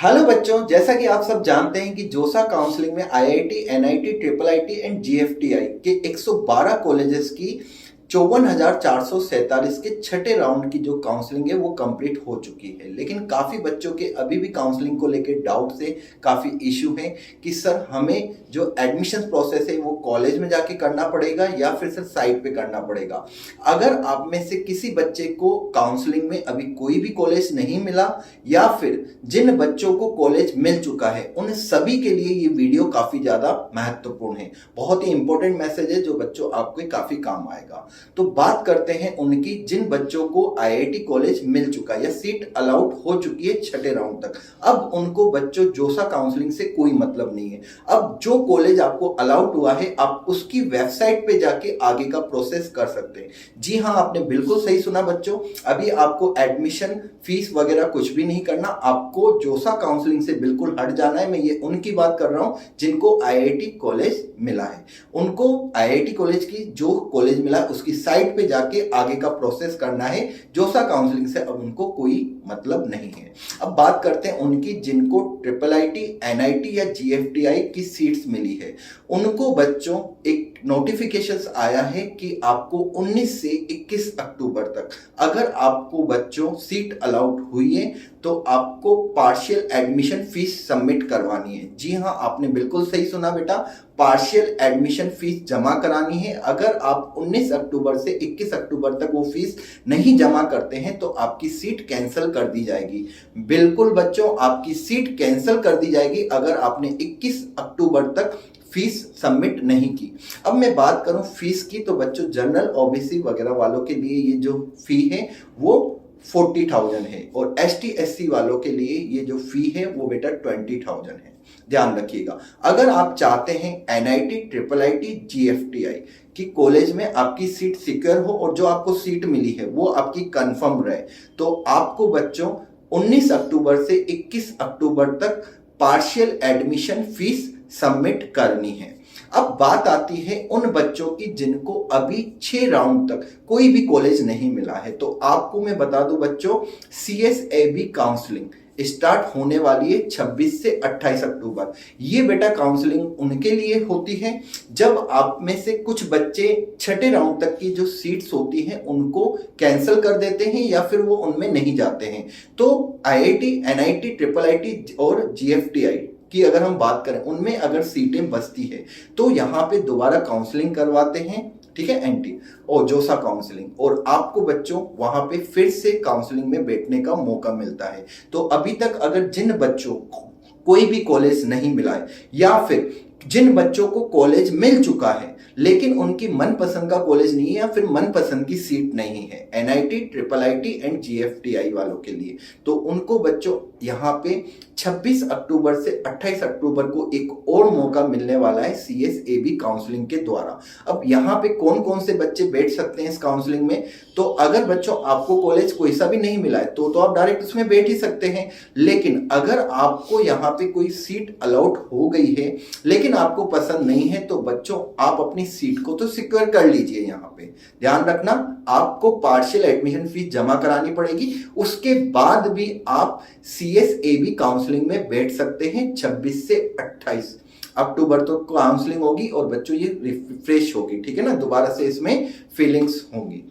Hello बच्चों, जैसा कि आप सब जानते हैं कि जोसा काउंसलिंग में IIT, NIT, triple IT and GFTI के 112 कॉलेजेस की 54,447 के छठे राउंड की जो काउंसलिंग है वो कंप्लीट हो चुकी है। लेकिन काफ़ी बच्चों के अभी भी काउंसलिंग को लेकर डाउट से काफ़ी इशू है कि सर हमें जो एडमिशन प्रोसेस है वो कॉलेज में जाके करना पड़ेगा या फिर सर साइट पे करना पड़ेगा। अगर आप में से किसी बच्चे को काउंसलिंग में अभी कोई भी कॉलेज नहीं मिला या फिर जिन बच्चों को कॉलेज मिल चुका है उन सभी के लिए ये वीडियो काफ़ी ज़्यादा महत्वपूर्ण है। बहुत ही इंपॉर्टेंट मैसेज है जो बच्चों आपको काफ़ी काम आएगा। तो बात करते हैं उनकी जिन बच्चों को आईआईटी कॉलेज मिल चुका है या सीट अलाउड हो चुकी है छठे राउंड तक। अब उनको बच्चों जोसा काउंसलिंग से कोई मतलब नहीं है। अब जो कॉलेज आपको अलाउड हुआ है आप उसकी वेबसाइट पे जाके आगे का प्रोसेस कर सकते हैं। जी हाँ, आपने बिल्कुल सही सुना बच्चों। अभी आपको एडमिशन फीस वगैरह कुछ भी नहीं करना, आपको जोसा काउंसलिंग से बिल्कुल हट जाना है। मैं ये उनकी बात कर रहा हूं जिनको आईआईटी कॉलेज मिला है। उनको आईआईटी कॉलेज की जो कॉलेज मिला उसकी साइट पे जाके आगे का प्रोसेस करना है। जोसा काउंसलिंग से अब उनको कोई मतलब नहीं है। अब बात करते हैं उनकी जिनको ट्रिपल आईटी, एनआईटी या जीएफटीआई की सीट्स मिली है। उनको बच्चों एक नोटिफिकेशंस आया है कि आपको 19 से 21 अक्टूबर तक अगर आपको बच्चों सीट अलाउड हुई है तो आपको पार्शियल एडमिशन फीस सबमिट करवानी है। जी हाँ, आपने बिल्कुल सही सुना बेटा, पार्शियल एडमिशन फीस जमा करानी है। अगर आप 19 अक्टूबर से 21 अक्टूबर तक वो फीस नहीं जमा करते हैं तो आपकी सीट कैंसिल कर दी जाएगी। बिल्कुल बच्चों, आपकी सीट कैंसिल कर दी जाएगी अगर आपने 21 अक्टूबर तक फीस सबमिट नहीं की। अब मैं बात करूं फीस की तो बच्चों जनरल ओबीसी वगैरह वालों के लिए ये जो फी है वो 40,000 है और एसटी एससी वालों के लिए ये जो फी है वो बेटा 20,000 है। ध्यान रखिएगा। अगर आप चाहते हैं एनआईटी, ट्रिपल आईटी, जीएफटीआई कि कॉलेज में आपकी सीट सिक्योर हो और जो आपको सीट मिली है वो आपकी कंफर्म रहे तो आपको बच्चों 19 अक्टूबर से 21 अक्टूबर तक पार्शियल एडमिशन फीस सबमिट करनी है। अब बात आती है उन बच्चों की जिनको अभी 6 राउंड तक कोई भी कॉलेज नहीं मिला है। तो आपको मैं बता दूं बच्चों, सीएसएबी काउंसलिंग स्टार्ट होने वाली है 26 से 28 अक्टूबर। ये बेटा काउंसलिंग उनके लिए होती है जब आप में से कुछ बच्चे छठे राउंड तक की जो सीट्स होती हैं उनको कैंसिल कर देते हैं या फिर वो उनमें नहीं जाते हैं। तो आईआईटी, एनआईटी, ट्रिपल आईटी और जीएफटीआई की अगर हम बात करें उनमें अगर सीटें बचती है तो यहाँ पे दोबारा काउंसलिंग करवाते हैं, ठीक है, एंटी और जोसा काउंसलिंग, और आपको बच्चों वहां पे फिर से काउंसलिंग में बैठने का मौका मिलता है। तो अभी तक अगर जिन बच्चों को कोई भी कॉलेज नहीं मिला है या फिर जिन बच्चों को कॉलेज मिल चुका है लेकिन उनकी मनपसंद का कॉलेज नहीं है या फिर मनपसंद की सीट नहीं है NIT, triple IT and GFTI वालों के लिए, तो उनको बच्चों यहाँ पे 26 अक्टूबर से 28 अक्टूबर को एक और मौका मिलने वाला है सीएसएबी काउंसलिंग के द्वारा। अब यहाँ पे कौन कौन से बच्चे बैठ सकते हैं इस काउंसलिंग में, तो अगर बच्चों आपको कॉलेज कोई सा भी नहीं मिला है तो आप डायरेक्ट उसमें बैठ ही सकते हैं। लेकिन अगर आपको यहाँ पे कोई सीट अलाउड हो गई है लेकिन आपको पसंद नहीं है तो बच्चों आप अपनी सीट को तो सिक्योर कर लीजिए। यहाँ पे ध्यान रखना, आपको पार्शियल एडमिशन फीस जमा करानी पड़ेगी, उसके बाद भी आप सीएसएबी काउंसलिंग में बैठ सकते हैं। 26 से 28 अक्टूबर तो काउंसलिंग होगी और बच्चों ये रिफ्रेश होगी, ठीक है ना, दोबारा से इसमें फीलिंग्स होंगी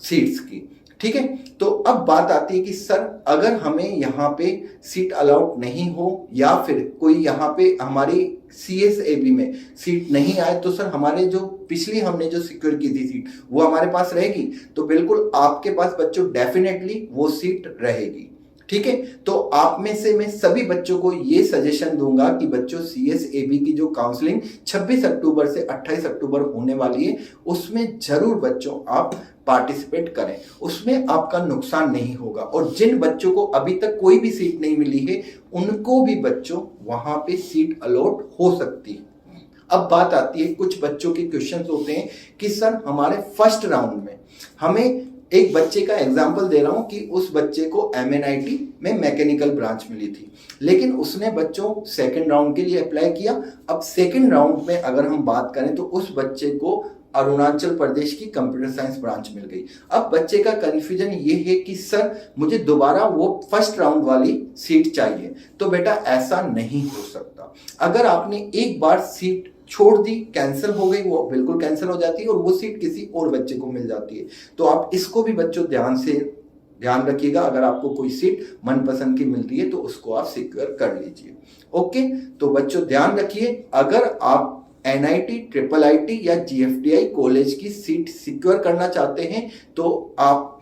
सीट्स की, ठीक है। तो अब बात आती है कि सर अगर हमें यहाँ पे सीट अलाउड नहीं हो या फिर कोई यहाँ पे हमारी सीएसएबी में सीट नहीं आए तो सर हमारे जो पिछली हमने जो सिक्योर की थी सीट वो हमारे पास रहेगी। तो बिल्कुल आपके पास बच्चों डेफिनेटली वो सीट रहेगी, ठीक है। तो आप में से मैं सभी बच्चों को ये सजेशन दूंगा कि बच्चों सीएसएबी की जो काउंसलिंग 26 अक्टूबर से 28 अक्टूबर होने वाली है उसमें जरूर बच्चों आप पार्टिसिपेट करें, उसमें आपका नुकसान नहीं होगा। और जिन बच्चों को अभी तक कोई भी सीट नहीं मिली है उनको भी बच्चों वहां पे सीट अलॉट हो सकती है। अब बात आती है कुछ बच्चों के क्वेश्चंस होते हैं कि सर हमारे फर्स्ट राउंड में हमें, एक बच्चे का एग्जाम्पल दे रहा हूं कि उस बच्चे को एमएनआईटी में मैकेनिकल ब्रांच मिली थी लेकिन उसने बच्चों सेकंड राउंड के लिए अप्लाई किया। अब सेकंड राउंड में अगर हम बात करें तो उस बच्चे को अरुणाचल प्रदेश की कंप्यूटर साइंस ब्रांच मिल गई। अब बच्चे का कंफ्यूजन ये है कि सर मुझे दोबारा वो फर्स्ट राउंड वाली सीट चाहिए, तो बेटा ऐसा नहीं हो सकता। अगर आपने एक बार सीट छोड़ दी, कैंसिल हो गई, वो बिल्कुल कैंसिल हो जाती है और वो सीट किसी और बच्चे को मिल जाती है। तो आप इसको भी बच्चों ध्यान रखिएगा। अगर आपको कोई सीट मनपसंद की मिलती है तो उसको आप सिक्योर कर लीजिए। ओके, तो बच्चों ध्यान रखिए, अगर आप एनआईटी, ट्रिपल आईटी या जीएफटीआई कॉलेज की सीट सिक्योर करना चाहते हैं तो आप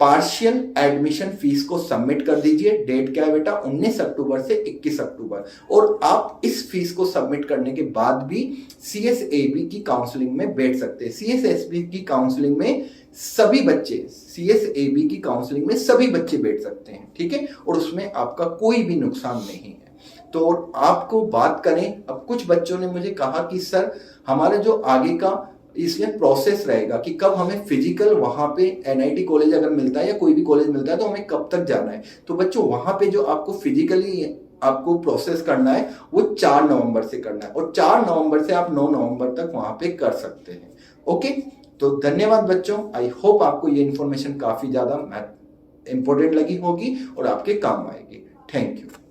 पार्शियल एडमिशन फीस को सबमिट कर दीजिए। डेट क्या है बेटा? 19 अक्टूबर से 21 अक्टूबर। और आप इस फीस को सबमिट करने के बाद भी सीएसएबी की काउंसलिंग में बैठ सकते हैं। सीएसएसबी की काउंसलिंग में सभी बच्चे सीएसएबी की काउंसलिंग में सभी बच्चे बैठ सकते हैं, ठीक है, और उसमें आपका कोई भी नुकसान नहीं है। तो आपको बात करें, अब कुछ बच्चों ने मुझे कहा कि सर हमारा जो आगे का इसमें प्रोसेस रहेगा कि कब हमें फिजिकल वहां पे एनआईटी कॉलेज अगर मिलता है या कोई भी कॉलेज मिलता है तो हमें कब तक जाना है। तो बच्चों वहां पे जो आपको फिजिकली आपको प्रोसेस करना है वो 4 नवंबर से करना है, और 4 नवंबर से आप 9 नवंबर तक वहां पे कर सकते हैं। ओके, तो धन्यवाद बच्चों। आई होप आपको ये इन्फॉर्मेशन काफी ज्यादा इंपॉर्टेंट लगी होगी और आपके काम आएगी। Thank you.